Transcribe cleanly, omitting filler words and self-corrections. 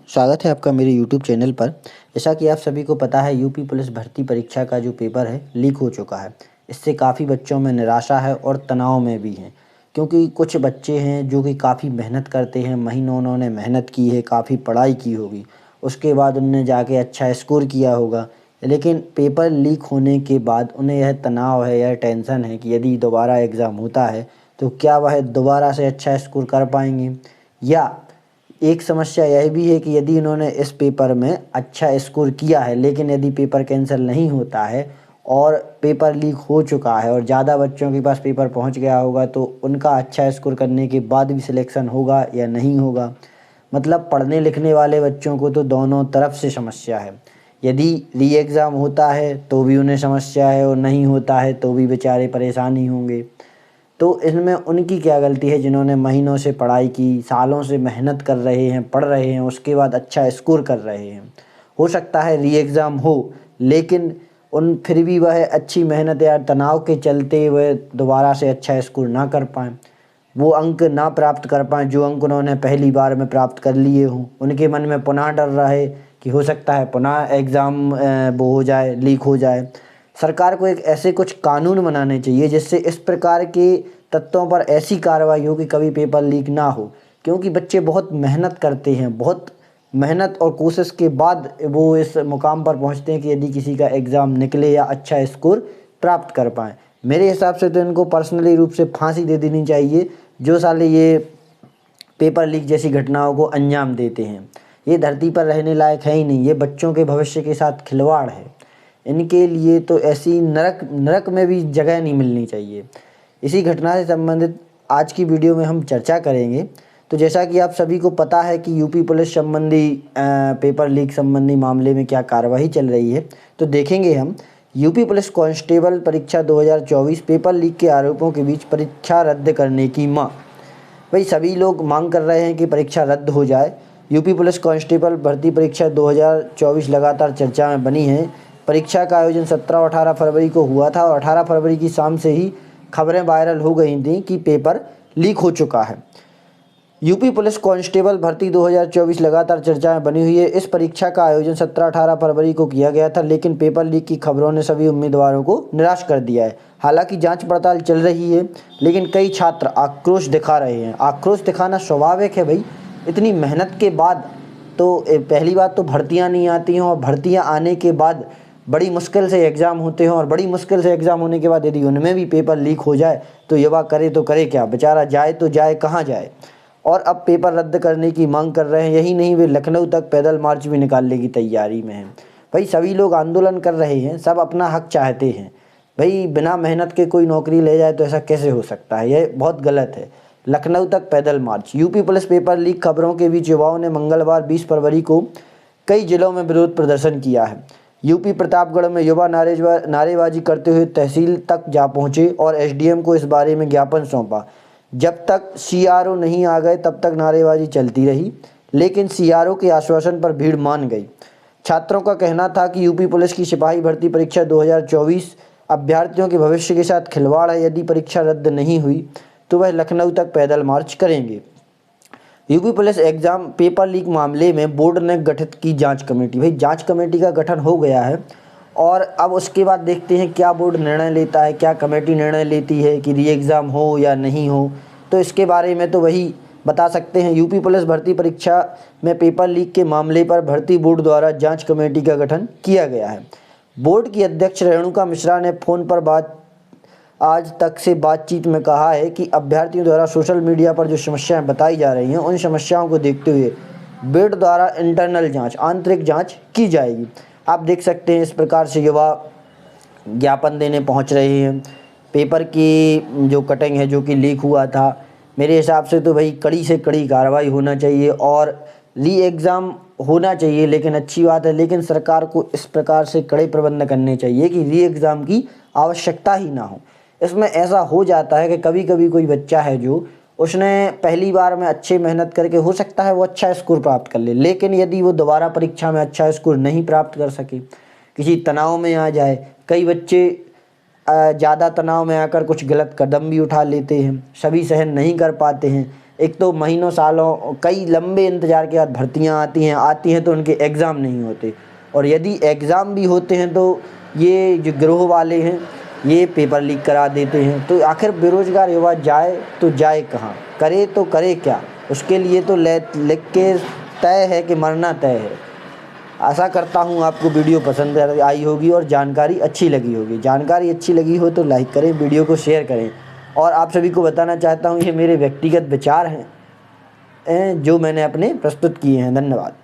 स्वागत है आपका मेरे यूट्यूब चैनल पर। जैसा कि आप सभी को पता है, यूपी पुलिस भर्ती परीक्षा का जो पेपर है लीक हो चुका है। इससे काफ़ी बच्चों में निराशा है और तनाव में भी हैं, क्योंकि कुछ बच्चे हैं जो कि काफ़ी मेहनत करते हैं। महीनों उन्होंने मेहनत की है, काफ़ी पढ़ाई की होगी, उसके बाद उनने जाके अच्छा स्कोर किया होगा, लेकिन पेपर लीक होने के बाद उन्हें यह तनाव है, यह टेंशन है कि यदि दोबारा एग्ज़ाम होता है तो क्या वह दोबारा से अच्छा स्कोर कर पाएंगे। या एक समस्या यह भी है कि यदि उन्होंने इस पेपर में अच्छा स्कोर किया है, लेकिन यदि पेपर कैंसिल नहीं होता है और पेपर लीक हो चुका है और ज़्यादा बच्चों के पास पेपर पहुंच गया होगा, तो उनका अच्छा स्कोर करने के बाद भी सिलेक्शन होगा या नहीं होगा। मतलब पढ़ने लिखने वाले बच्चों को तो दोनों तरफ से समस्या है। यदि री एग्ज़ाम होता है तो भी उन्हें समस्या है और नहीं होता है तो भी बेचारे परेशान ही होंगे। तो इसमें उनकी क्या गलती है जिन्होंने महीनों से पढ़ाई की, सालों से मेहनत कर रहे हैं, पढ़ रहे हैं, उसके बाद अच्छा स्कोर कर रहे हैं। हो सकता है री एग्ज़ाम हो, लेकिन फिर भी वह अच्छी मेहनत या तनाव के चलते वह दोबारा से अच्छा स्कोर ना कर पाएँ, वो अंक ना प्राप्त कर पाएँ जो अंक उन्होंने पहली बार में प्राप्त कर लिए हों। उनके मन में पुनः डर रहे कि हो सकता है पुनः एग्ज़ाम वो हो जाए, लीक हो जाए। सरकार को एक ऐसे कुछ कानून बनाने चाहिए जिससे इस प्रकार के तत्वों पर ऐसी कार्रवाई हो कि कभी पेपर लीक ना हो, क्योंकि बच्चे बहुत मेहनत करते हैं, बहुत मेहनत और कोशिश के बाद वो इस मुकाम पर पहुंचते हैं कि यदि किसी का एग्ज़ाम निकले या अच्छा स्कोर प्राप्त कर पाएँ। मेरे हिसाब से तो इनको पर्सनली रूप से फांसी दे देनी चाहिए जो साले ये पेपर लीक जैसी घटनाओं को अंजाम देते हैं। ये धरती पर रहने लायक है ही नहीं, ये बच्चों के भविष्य के साथ खिलवाड़ है। इनके लिए तो ऐसी नरक नरक में भी जगह नहीं मिलनी चाहिए। इसी घटना से संबंधित आज की वीडियो में हम चर्चा करेंगे। तो जैसा कि आप सभी को पता है कि यूपी पुलिस संबंधी पेपर लीक संबंधी मामले में क्या कार्रवाई चल रही है, तो देखेंगे हम। यूपी पुलिस कांस्टेबल परीक्षा 2024 पेपर लीक के आरोपों के बीच परीक्षा रद्द करने की मांग। भाई सभी लोग मांग कर रहे हैं कि परीक्षा रद्द हो जाए। यूपी पुलिस कांस्टेबल भर्ती परीक्षा 2024 लगातार चर्चा में बनी है। परीक्षा का आयोजन 17 और 18 फरवरी को हुआ था और 18 फरवरी की शाम से ही खबरें वायरल हो गई थी कि पेपर लीक हो चुका है। यूपी पुलिस कांस्टेबल भर्ती 2024 लगातार चर्चा में बनी हुई है। इस परीक्षा का आयोजन 17-18 फरवरी को किया गया था, लेकिन पेपर लीक की खबरों ने सभी उम्मीदवारों को निराश कर दिया है। हालांकि जांच पड़ताल चल रही है, लेकिन कई छात्र आक्रोश दिखा रहे हैं। आक्रोश दिखाना स्वाभाविक है भाई, इतनी मेहनत के बाद तो पहली बात तो भर्तियाँ नहीं आती हैं, और भर्तियाँ आने के बाद बड़ी मुश्किल से एग्ज़ाम होते हैं, और बड़ी मुश्किल से एग्ज़ाम होने के बाद यदि उनमें भी पेपर लीक हो जाए तो युवा करे तो करे क्या, बेचारा जाए तो जाए कहाँ जाए। और अब पेपर रद्द करने की मांग कर रहे हैं। यही नहीं, वे लखनऊ तक पैदल मार्च भी निकालने की तैयारी में हैं। भाई सभी लोग आंदोलन कर रहे हैं, सब अपना हक चाहते हैं। भाई बिना मेहनत के कोई नौकरी ले जाए तो ऐसा कैसे हो सकता है, यह बहुत गलत है। लखनऊ तक पैदल मार्च। यूपी पुलिस पेपर लीक खबरों के बीच युवाओं ने मंगलवार 20 फरवरी को कई जिलों में विरोध प्रदर्शन किया है। यूपी प्रतापगढ़ में युवा नारेबाजी करते हुए तहसील तक जा पहुंचे और एसडीएम को इस बारे में ज्ञापन सौंपा। जब तक सीआरओ नहीं आ गए तब तक नारेबाजी चलती रही, लेकिन सीआरओ के आश्वासन पर भीड़ मान गई। छात्रों का कहना था कि यूपी पुलिस की सिपाही भर्ती परीक्षा 2024 अभ्यर्थियों के भविष्य के साथ खिलवाड़ है। यदि परीक्षा रद्द नहीं हुई तो वह लखनऊ तक पैदल मार्च करेंगे। UP police exam paper leak मामले में बोर्ड ने गठित की जांच कमेटी। भाई जांच कमेटी का गठन हो गया है, और अब उसके बाद देखते हैं क्या बोर्ड निर्णय लेता है, क्या कमेटी निर्णय लेती है कि री एग्ज़ाम हो या नहीं हो। तो इसके बारे में तो वही बता सकते हैं। यूपी पुलिस भर्ती परीक्षा में पेपर लीक के मामले पर भर्ती बोर्ड द्वारा जांच कमेटी का गठन किया गया है। बोर्ड की अध्यक्ष रेणुका मिश्रा ने फ़ोन पर आज तक से बातचीत में कहा है कि अभ्यर्थियों द्वारा सोशल मीडिया पर जो समस्याएं बताई जा रही हैं, उन समस्याओं को देखते हुए बोर्ड द्वारा इंटरनल जांच, आंतरिक जांच की जाएगी। आप देख सकते हैं इस प्रकार से युवा ज्ञापन देने पहुंच रहे हैं। पेपर की जो कटिंग है जो कि लीक हुआ था, मेरे हिसाब से तो भाई कड़ी से कड़ी कार्रवाई होना चाहिए और री एग्ज़ाम होना चाहिए। लेकिन अच्छी बात है, लेकिन सरकार को इस प्रकार से कड़े प्रबंध करने चाहिए कि री एग्ज़ाम की आवश्यकता ही ना हो। इसमें ऐसा हो जाता है कि कभी कभी कोई बच्चा है जो उसने पहली बार में अच्छे मेहनत करके हो सकता है वो अच्छा स्कोर प्राप्त कर ले, लेकिन यदि वो दोबारा परीक्षा में अच्छा स्कोर नहीं प्राप्त कर सके, किसी तनाव में आ जाए, कई बच्चे ज़्यादा तनाव में आकर कुछ गलत कदम भी उठा लेते हैं, सभी सहन नहीं कर पाते हैं। एक तो महीनों सालों कई लंबे इंतज़ार के बाद भर्तियाँ आती हैं तो उनके एग्ज़ाम नहीं होते, और यदि एग्ज़ाम भी होते हैं तो ये जो गिरोह वाले हैं ये पेपर लीक करा देते हैं। तो आखिर बेरोज़गार युवा जाए तो जाए कहाँ, करे तो करे क्या? उसके लिए तो लिख के तय है कि मरना तय है। आशा करता हूँ आपको वीडियो पसंद आई होगी और जानकारी अच्छी लगी होगी। जानकारी अच्छी लगी हो तो लाइक करें, वीडियो को शेयर करें। और आप सभी को बताना चाहता हूँ ये मेरे व्यक्तिगत विचार हैं जो मैंने अपने प्रस्तुत किए हैं। धन्यवाद।